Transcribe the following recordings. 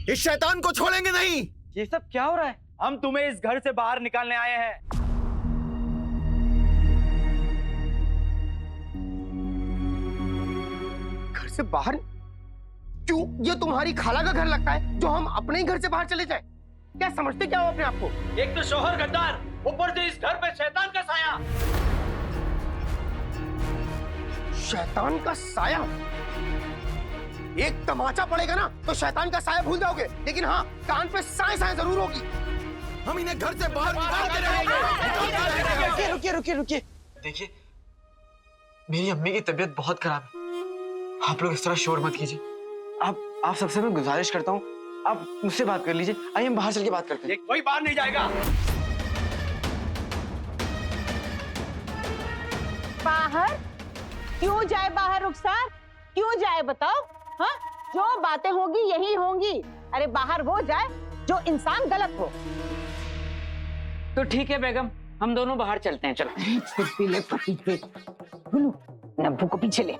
इस शैतान को छोड़ेंगे नहीं। ये सब क्या हो रहा है? हम तुम्हें इस घर से बाहर निकालने आए हैं। घर से बाहर? क्यों? ये तुम्हारी खाला का घर लगता है जो हम अपने ही घर से बाहर चले जाए? क्या समझते क्या हो अपने आप को? एक तो शोहर गद्दार, ऊपर से इस घर पे शैतान का साया। शैतान का साया? एक तमाचा पड़ेगा ना तो शैतान का साया भूल जाओगे, लेकिन हाँ, कान पे साए साए जरूर होगी। हम इन्हें घर से बाहर निकालते रहेंगे। रुकिए रुकिए रुकिए रुकिए। देखिए, मेरी अम्मी की तबीयत बहुत खराब है। आप लोग इस तरह शोर मत कीजिए। आप सबसे मैं गुजारिश करता हूँ, आप मुझसे बात कर लीजिए। आइए हम बाहर चल के बात करते हैं। कोई बाहर नहीं जाएगा। बाहर? क्यों जाए बाहर रुखसार? क्यों जाए बताओ? हाँ, जो बातें होगी यही होंगी। अरे बाहर वो जाए जो इंसान गलत हो। तो ठीक है बेगम, हम दोनों बाहर चलते हैं। चलो पीले पति पे नब्बू को पीछे ले।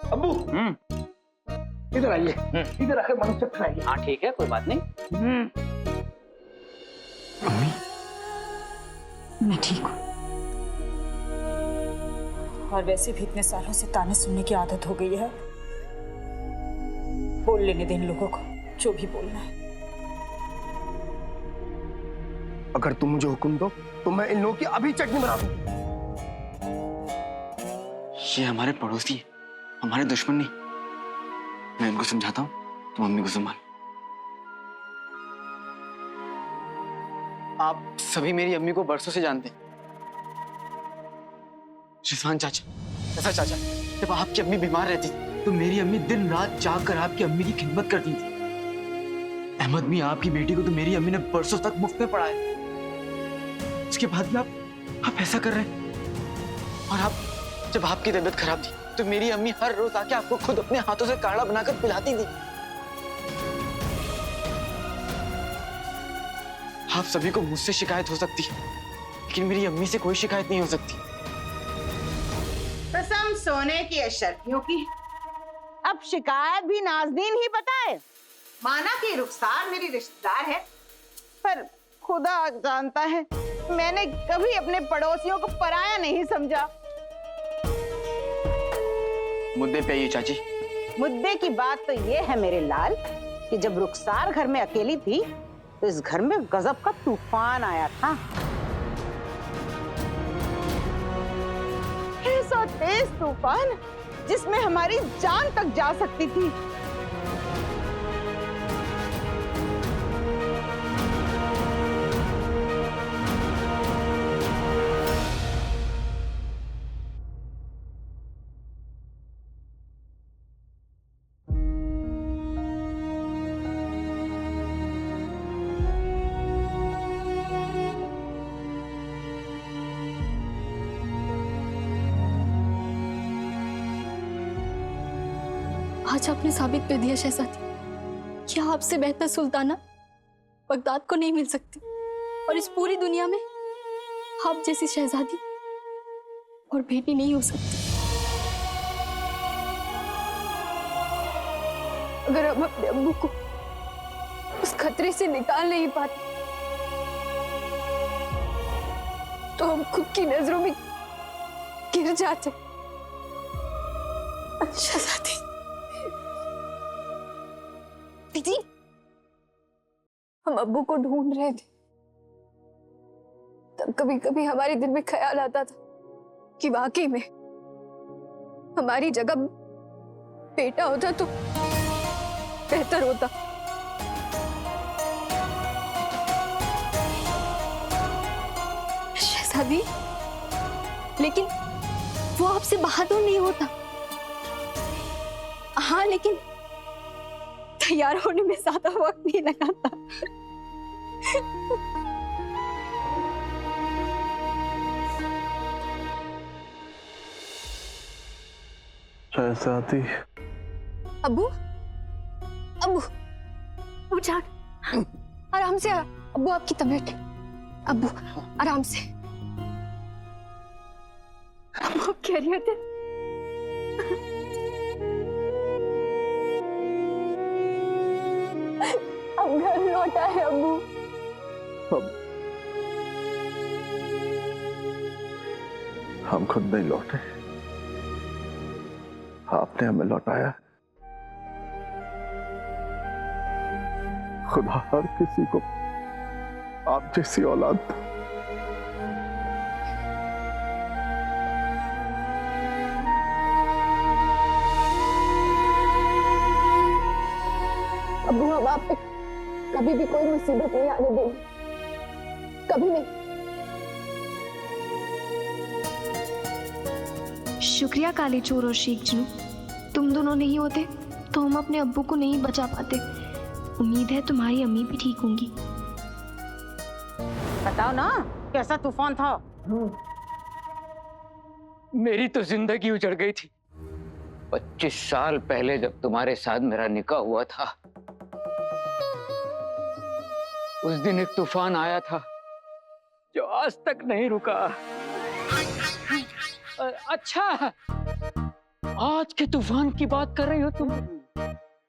अब्बू इधर आइए, इधर आकर मनुष्य खाइए। हाँ ठीक है, कोई बात नहीं। अम्मी, मैं ठीक हूँ, और वैसे भी इतने सालों से ताने सुनने की आदत हो गई है। बोल लेने दें इन लोगों को जो भी बोलना है। अगर तुम मुझे हुक्म दो तो मैं इन लोगों की अभी चटनी बना दूं। ये हमारे पड़ोसी हैं, हमारे दुश्मन नहीं। मैं इनको समझाता हूँ, तुम अम्मी को संभाल। आप सभी मेरी अम्मी को बरसों से जानते हैं। रिजवान चाचा, चाचा, जब आपकी अम्मी बीमार रहती थी तो मेरी अम्मी दिन रात जाग कर आपकी अम्मी की खिदमत करती थी। अहमद मियां आपकी बेटी को तो मेरी अम्मी ने बरसों तक मुफ्त में पढ़ाया। उसके बाद भी आप ऐसा कर रहे हैं। और आप, जब आपकी तबीयत खराब थी तो मेरी अम्मी हर रोज आके आपको खुद अपने हाथों से काढ़ा बनाकर पिलाती थी। आप सभी को मुझसे शिकायत हो सकती है, लेकिन मेरी अम्मी से कोई शिकायत नहीं हो सकती। कसम सोने की अशर्फियों की। अब शिकायत भी नाज़नीन ही पता है। माना कि रुखसार मेरी रिश्तेदार है, पर खुदा जानता है मैंने कभी अपने पड़ोसियों को पराया नहीं समझा। मुद्दे पे आइए चाची। मुद्दे की बात तो ये है मेरे लाल कि जब रुखसार घर में अकेली थी तो इस घर में गजब का तूफान आया था। ऐसा तेज तूफान जिसमें हमारी जान तक जा सकती थी। आज आपने साबित कर दिया शहजादी कि आपसे बेहतर सुल्ताना बगदाद को नहीं मिल सकती, और इस पूरी दुनिया में आप जैसी शहजादी और बेटी नहीं हो सकती। अगर हम अपने अब्बू को उस खतरे से निकाल नहीं पाते तो हम खुद की नजरों में गिर जाते। शहजादी दीदी, हम अब्बू को ढूंढ रहे थे, तब कभी कभी हमारे दिल में ख्याल आता था कि वाकई में हमारी जगह बेटा होता तो बेहतर होता। शहजादी, लेकिन वो आपसे बहादुर नहीं होता। हाँ, लेकिन तैयार होने में ज्यादा वक्त नहीं लगाता। शहजादी। अब्बू, अब्बू, अब्बू जान, आराम से। अब्बू आपकी तबीयत, अब्बू आराम से। अब्बू खैरियत है? लौटा है अब्बू। हम खुद नहीं लौटे, आपने हमें लौटाया। खुदा हर किसी को आप जैसी औलाद दे। अब्बू अब आप पे कभी भी कोई मुसीबत नहीं आने देंगे, कभी नहीं। शुक्रिया काली चोर और शेख जी, तुम दोनों नहीं होते तो हम अपने अब्बू को नहीं बचा पाते। उम्मीद है तुम्हारी अम्मी भी ठीक होंगी। बताओ ना कैसा तूफान था। मेरी तो जिंदगी उजड़ गई थी। 25 साल पहले जब तुम्हारे साथ मेरा निकाह हुआ था, उस दिन एक तूफान आया था जो आज तक नहीं रुका। अच्छा, आज के तूफान की बात कर रही हो तुम?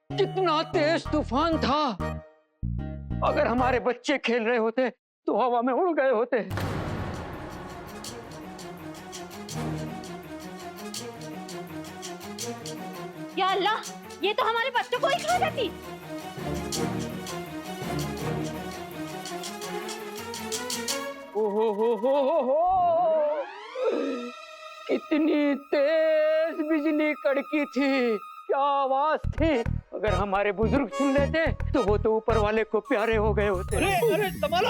कितना तेज तूफान था। अगर हमारे बच्चे खेल रहे होते तो हवा में उड़ गए होते। या अल्लाह, ये तो हमारे बच्चों को ही खा जाती। हो। कितनी तेज बिजली कड़की थी, क्या आवाज थी। अगर हमारे बुजुर्ग सुन लेते तो वो तो ऊपर वाले को प्यारे हो गए होते। अरे संभालो।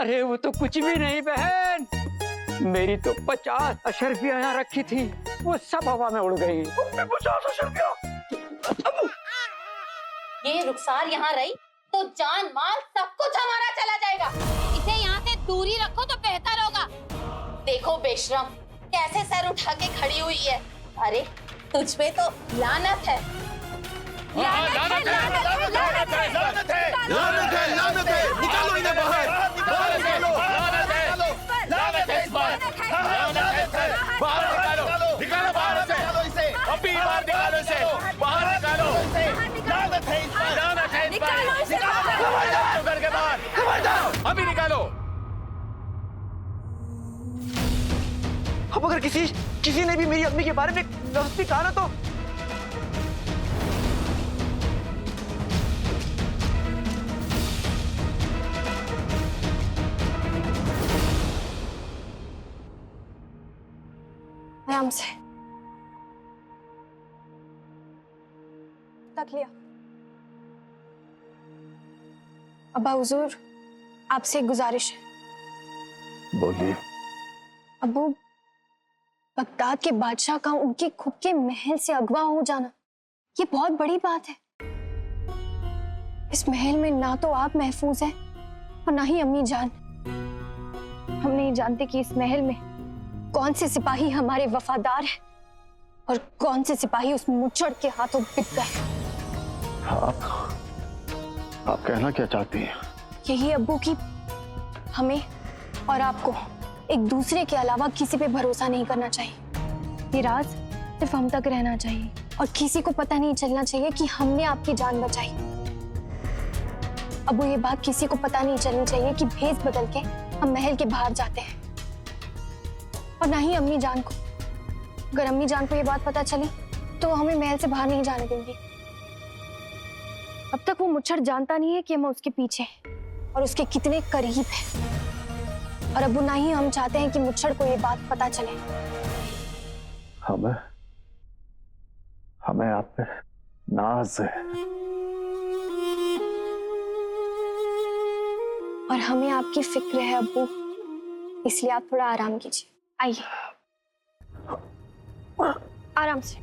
अरे वो तो कुछ भी नहीं बहन, मेरी तो 50 अशरफियां यहाँ रखी थी, वो सब हवा में उड़ गई। 50 अशरफियां। ये रुखसार यहाँ रही तो जान माल सब कुछ हमारा चला जाएगा। इसे यहाँ से दूरी रखो तो बेहतर होगा। देखो बेशरम कैसे सर उठा के खड़ी हुई है। अरे तुझ पे तो लानत है। लानत है। निकालो इन्हें बाहर, बाहर निकालो। लानत है इस बार, लानत है। बाहर निकालो, निकालो बाहर से। अभी बाहर निकालो इसे, बाहर निकालो। लानत है इस बार, लानत है इस बार। निकालो घर के बाहर, खबरदार, अभी निकालो। अब अगर किसी ने भी मेरी अम्मी के बारे में लफ्ज़ भी कहा ना तो आराम से तक लिया। अब्बा हुजूर, आपसे एक गुजारिश है। बोलिए। अब्बू, बगदाद के बादशाह का उनके खुद के महल से अगवा हो जाना, ये बहुत बड़ी बात है। इस महल में ना तो आप महफूज हैं और ना ही अम्मी जान। हम नहीं जानते कि इस महल में कौन से सिपाही हमारे वफादार हैं और कौन से सिपाही उस मुचड़ के हाथों बिक गए। आप कहना क्या चाहती हैं? यही अब्बू की हमें और आपको एक दूसरे के अलावा किसी पे भरोसा नहीं करना चाहिए। ये राज सिर्फ हम तक रहना चाहिए और किसी को पता नहीं चलना चाहिए कि हमने आपकी जान बचाई। अब्बू, ये बात किसी को पता नहीं चलनी चाहिए कि भेष बदल के हम महल के बाहर जाते हैं, और ना ही अम्मी जान को। अगर अम्मी जान को ये बात पता चली तो हमें महल से बाहर नहीं जाने देंगी। अब तक वो मुच्छर जानता नहीं है कि हम उसके पीछे हैं और उसके कितने करीब हैं। और अब्बू, ना ही हम चाहते हैं कि मुच्छर को ये बात पता चले। हमें आप पे नाज है और हमें आपकी फिक्र है अब्बू, इसलिए आप थोड़ा आराम कीजिए। आइए, आराम से।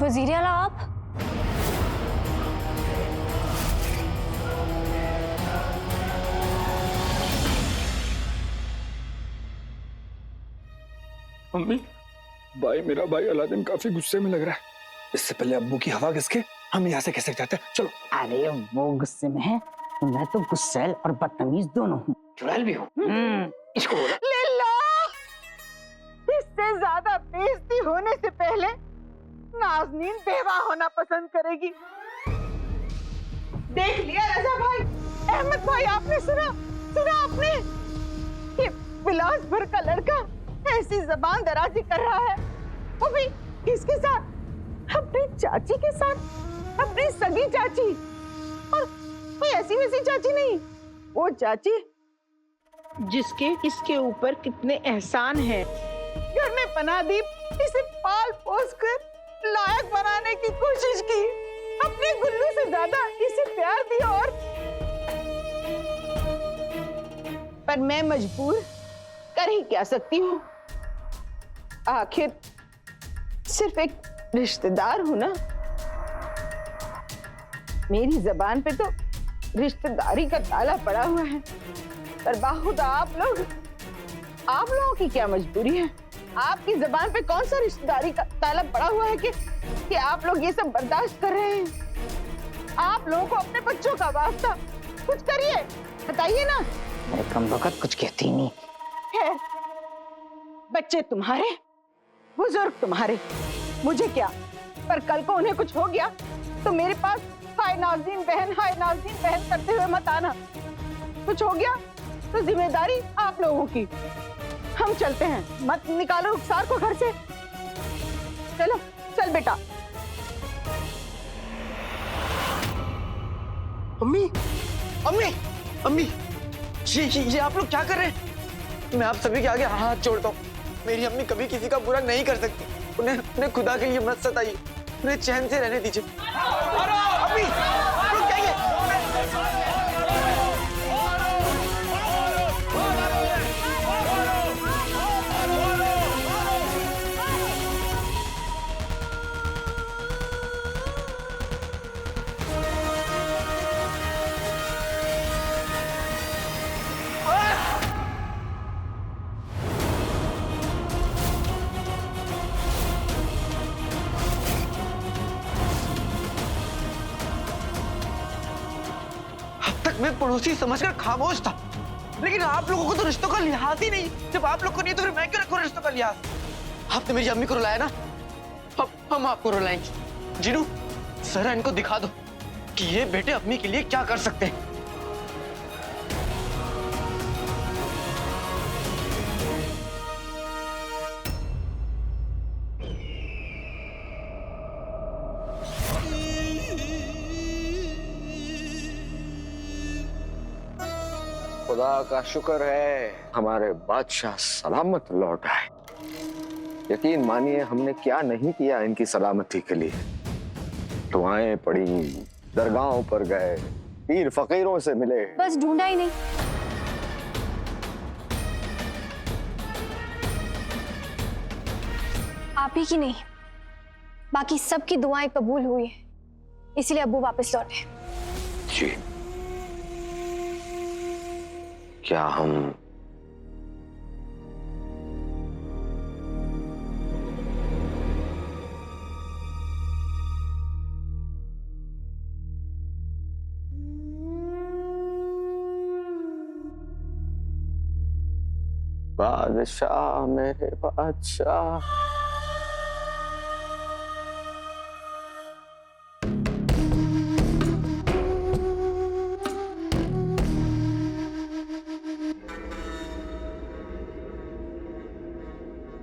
वजीर आला आप? मम्मी, मेरा भाई अलादीन काफी गुस्से में लग रहा है। इससे पहले अब्बू की हवा किसके, हम यहाँ से कैसे जाते हैं? चलो। अरे वो गुस्से में है मैं तो गुस्सैल और बदतमीज दोनों हूँ। चुड़ैल भी हो। इसको बोला लिल्ला, इससे ज्यादा बेइज्जती होने से पहले नाज़नीन बेवा होना पसंद करेगी। देख लिया रजा भाई, अहमद भाई, आपने सुना आपने? ये बिलास भर का लड़का ऐसी जबान दराजी कर रहा है, वो भी किसके साथ? अपनी चाची के साथ, अपनी सगी चाची। और कोई ऐसी वैसी चाची नहीं, वो चाची जिसके इसके ऊपर कितने एहसान हैं। घर में पनाह दी, इसे पाल पोस कर लायक बनाने की कोशिश की, अपने गुल्लू से ज्यादा इसे प्यार दिया। और पर मैं मजबूर कर ही क्या सकती हूँ, आखिर सिर्फ एक रिश्तेदार हूं ना। मेरी जबान पे तो रिश्तेदारी का ताला पड़ा हुआ है, पर बाखुदा आप लोगों की क्या मजबूरी है? आपकी जबान पे कौन सा रिश्तेदारी का ताला पड़ा हुआ है कि आप लोग ये सब बर्दाश्त कर रहे हैं? आप लोगों को अपने बच्चों का वास्ता कुछ करिए, बताइए ना। मैं कम वक्त कुछ कहती नहीं है। बच्चे तुम्हारे, बुजुर्ग तुम्हारे, मुझे क्या? पर कल को उन्हें कुछ हो गया तो मेरे पास हाय नाज़नीन बहन करते हुए मत आना। कुछ हो गया तो जिम्मेदारी आप लोगों की। हम चलते हैं, मत निकालो रुखसार को घर से। चलो चल बेटा। अम्मी, अम्मी, अम्मी, ये आप लोग क्या कर रहे हैं? मैं आप सभी के आगे हाथ जोड़ता हूँ। मेरी अम्मी कभी किसी का बुरा नहीं कर सकती। उन्हें खुदा के लिए मत सताइए, उन्हें चैन से रहने दीजिए। अम्मी, रुक जाइए। मैं पड़ोसी समझकर खामोश था, लेकिन आप लोगों को तो रिश्तों का लिहाज ही नहीं। जब आप लोग को नहीं तो फिर मैं क्यों रखूं रिश्तों का लिहाज? आपने मेरी अम्मी को रुलाया ना, हम आपको रुलाएंगे। जीनू, जरा इनको दिखा दो कि ये बेटे अम्मी के लिए क्या कर सकते हैं। खुदा का शुक्र है हमारे बादशाह सलामत लौट आए। यकीन मानिए हमने क्या नहीं किया इनकी सलामती के लिए। दुआएं पड़ी, दरगाहों पर गए, पीर फकीरों से मिले, बस ढूंढा ही नहीं। आप ही की नहीं, बाकी सबकी दुआएं कबूल हुई है, इसलिए अब्बू वापस लौटे। जी, क्या हम बादशाह, मेरे बादशाह।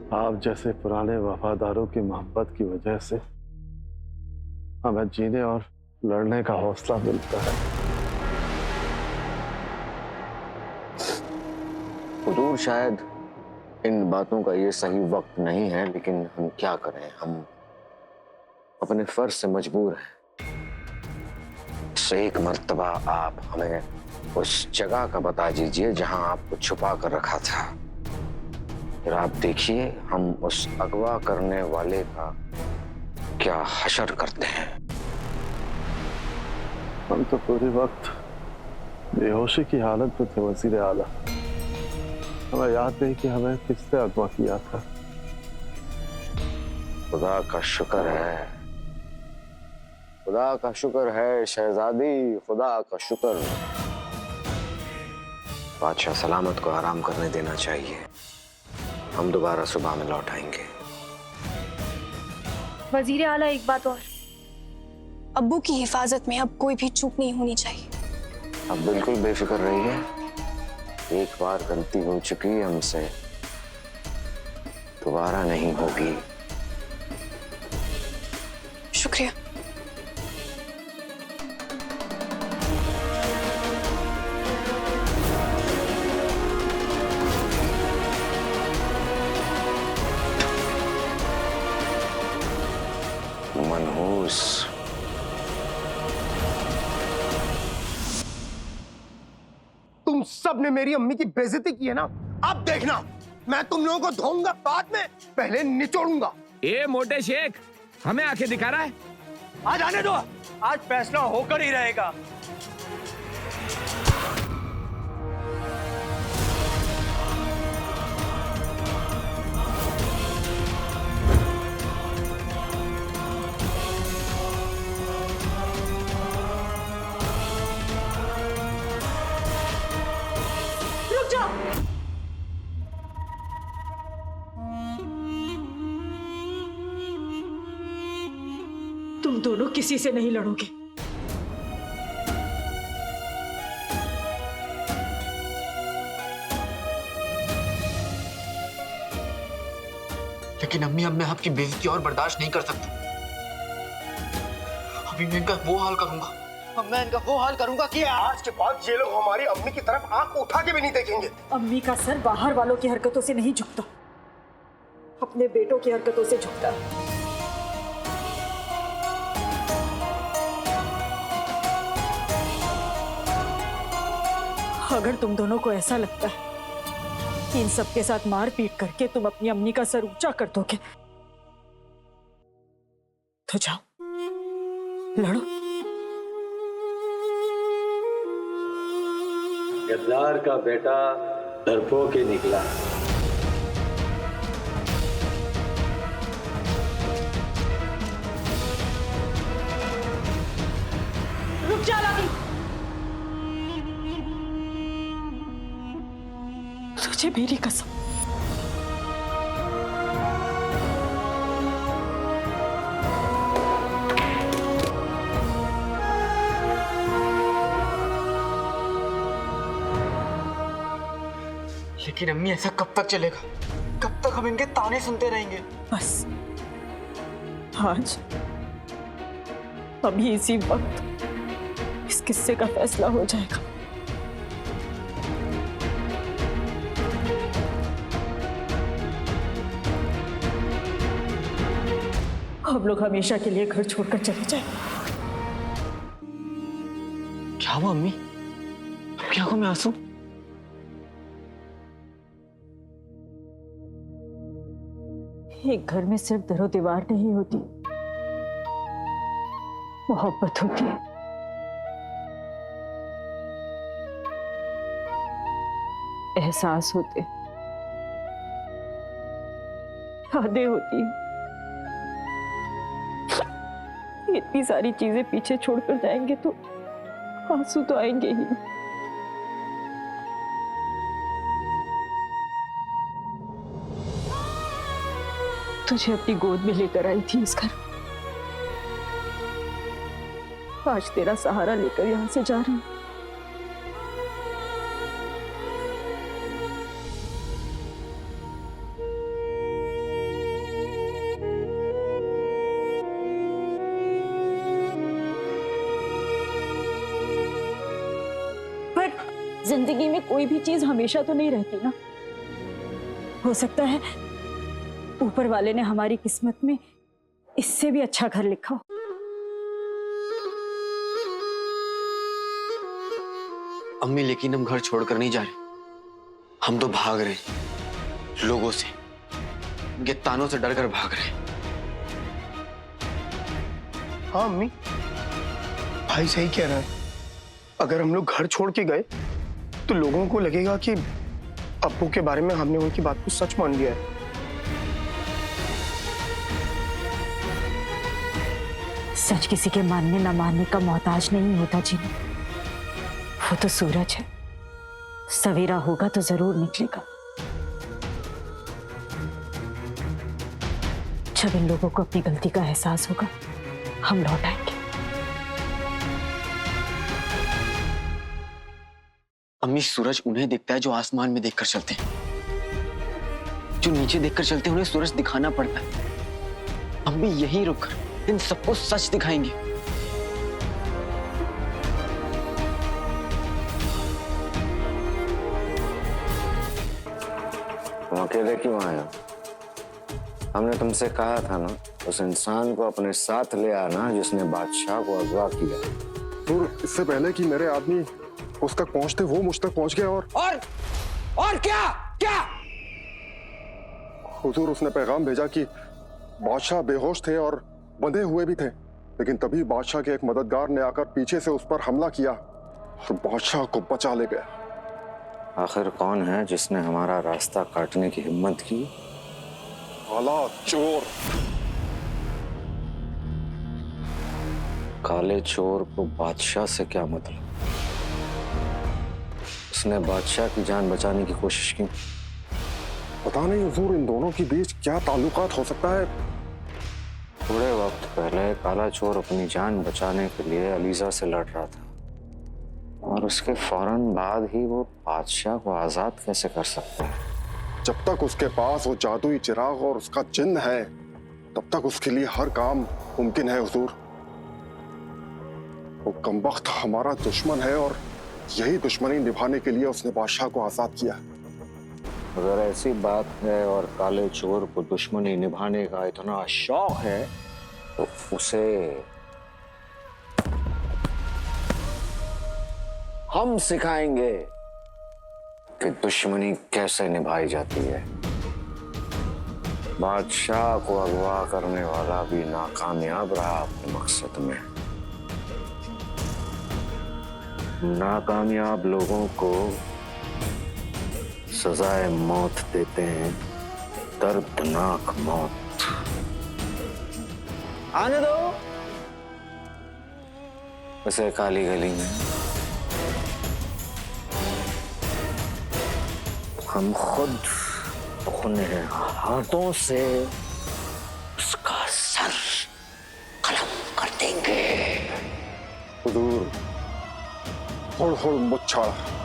आप जैसे पुराने वफादारों की मोहब्बत की वजह से हमें जीने और लड़ने का हौसला मिलता है। हुजूर, शायद इन बातों का ये सही वक्त नहीं है, लेकिन हम क्या करें, हम अपने फर्ज से मजबूर हैं। एक मर्तबा आप हमें उस जगह का बता दीजिए जहां आपको छुपा कर रखा था, फिर आप देखिए हम उस अगवा करने वाले का क्या हशर करते हैं। हम तो पूरे वक्त बेहोशी की हालत में थे वजीर आला। हमें याद नहीं कि हमें किसने अगवा किया था। खुदा का शुक्र है, खुदा का शुक्र है शहजादी, खुदा का शुक्र। बादशाह सलामत को आराम करने देना चाहिए। हम दोबारा सुबह में लौट आएंगे। वजीर आला, एक बात और, अब्बू की हिफाजत में अब कोई भी चूक नहीं होनी चाहिए। अब बिल्कुल बेफिक्र रहिए, एक बार गलती हो चुकी है हमसे, दोबारा नहीं होगी। शुक्रिया। मनहूस, तुम सब ने मेरी अम्मी की बेइज्जती की है ना, अब देखना मैं तुम लोगों को धोऊंगा बाद में, पहले निचोड़ूंगा। ए मोटे शेख, हमें आंखें दिखा रहा है? आज आने दो, आज फैसला होकर ही रहेगा। रुक जाओ। तुम दोनों किसी से नहीं लड़ोगे। लेकिन अम्मी, अब मैं आपकी बेइज्जती और बर्दाश्त नहीं कर सकता। अभी मैं इनका वो हाल करूंगा, अब मैं इनका वो हाल करूंगा कि आज के बाद ये लोग हमारी अम्मी की तरफ आंख उठा के भी नहीं देखेंगे। अम्मी का सर बाहर वालों की हरकतों से नहीं झुकता, अपने बेटों की हरकतों से झुकता है। अगर तुम दोनों को ऐसा लगता है कि इन सबके साथ मार पीट करके तुम अपनी अम्मी का सर ऊंचा कर दोगे, तो जाओ लड़ो। गद्दार का बेटा डरपोक ही निकला। रुक जा लागी। तुझे मेरी कसम, लेकिन अम्मी, ऐसा कब तक चलेगा? कब तक हम इनके ताने सुनते रहेंगे? बस आज अभी इसी वक्त इस किस्से का फैसला हो जाएगा। हम लोग हमेशा के लिए घर छोड़कर चले जाएं। क्या हुआ अम्मी? आपकी आंखों में आंसू? एक घर में सिर्फ दरो दीवार नहीं होती, मोहब्बत होती है। एहसास होते, यादें होती हैं। इतनी सारी चीजें पीछे छोड़कर जाएंगे तो आंसू तो आएंगे ही। तुझे अपनी गोद में लेकर आई थी इस घर, आज तेरा सहारा लेकर यहां से जा रही हूं। जिंदगी में कोई भी चीज हमेशा तो नहीं रहती ना। हो सकता है ऊपर वाले ने हमारी किस्मत में इससे भी अच्छा घर लिखा हो। अम्मी, लेकिन हम घर छोड़कर नहीं जा रहे, हम तो भाग रहे हैं लोगों से, उनके तानों से डरकर भाग रहे हैं। हाँ अम्मी, भाई सही कह रहा है। अगर हम लोग घर छोड़ के गए तो लोगों को लगेगा कि अप्पू के बारे में हमने उनकी बात को सच मान लिया है। सच किसी के मानने ना मानने का मोहताज नहीं होता जीनू। वो तो सूरज है सवेरा होगा तो जरूर निकलेगा। जब इन लोगों को अपनी गलती का एहसास होगा, हम लौट आएंगे। अम्मी, सूरज उन्हें दिखता है जो आसमान में देखकर चलते हैं। जो नीचे देखकर चलते हैं उन्हें सूरज दिखाना पड़ता है। अम्मी यहीं रुककर इन सबको सच दिखाएंगे। तुम अकेले क्यों आए हो? हमने तुमसे कहा था ना, उस इंसान को अपने साथ ले आना जिसने बादशाह को अगवा किया। और इससे पहले कि मेरे आदमी उस तक पहुंचते, वो मुझ तक पहुंच गया। और क्या क्या? हुजूर, उसने पैगाम भेजा कि बादशाह बेहोश थे और बंधे हुए भी थे, लेकिन तभी बादशाह के एक मददगार ने आकर पीछे से उस पर हमला किया और बादशाह को बचा ले गया। आखिर कौन है जिसने हमारा रास्ता काटने की हिम्मत की? काला चोर। काले चोर को बादशाह से क्या मतलब? उसने बादशाह की जान बचाने की कोशिश की। पता नहीं हुजूर, इन दोनों के बीच क्या ताल्लुकात हो सकता है। थोड़े वक्त पहले काला चोर अपनी जान बचाने के लिए अलीजा से लड़ रहा था, और उसके फौरन बाद ही वो बादशाह को आजाद कैसे कर सकता है? जब तक उसके पास वो जादुई चिराग और उसका चिन्ह है, तब तक उसके लिए हर काम मुमकिन है हुजूर। वो कमबख्त हमारा दुश्मन है और यही दुश्मनी निभाने के लिए उसने बादशाह को आजाद किया। अगर ऐसी बात है और काले चोर को दुश्मनी निभाने का इतना शौक है, तो उसे हम सिखाएंगे कि दुश्मनी कैसे निभाई जाती है। बादशाह को अगवा करने वाला भी नाकामयाब रहा अपने मकसद में। नाकामयाब लोगों को सजाए मौत देते हैं, दर्दनाक मौत। आने दो उसे काली गली में। हम खुद अपने हाथों से उसका सर कलम कर देंगे। हुजूर, होड़ होड़ मुझ छाड़ा।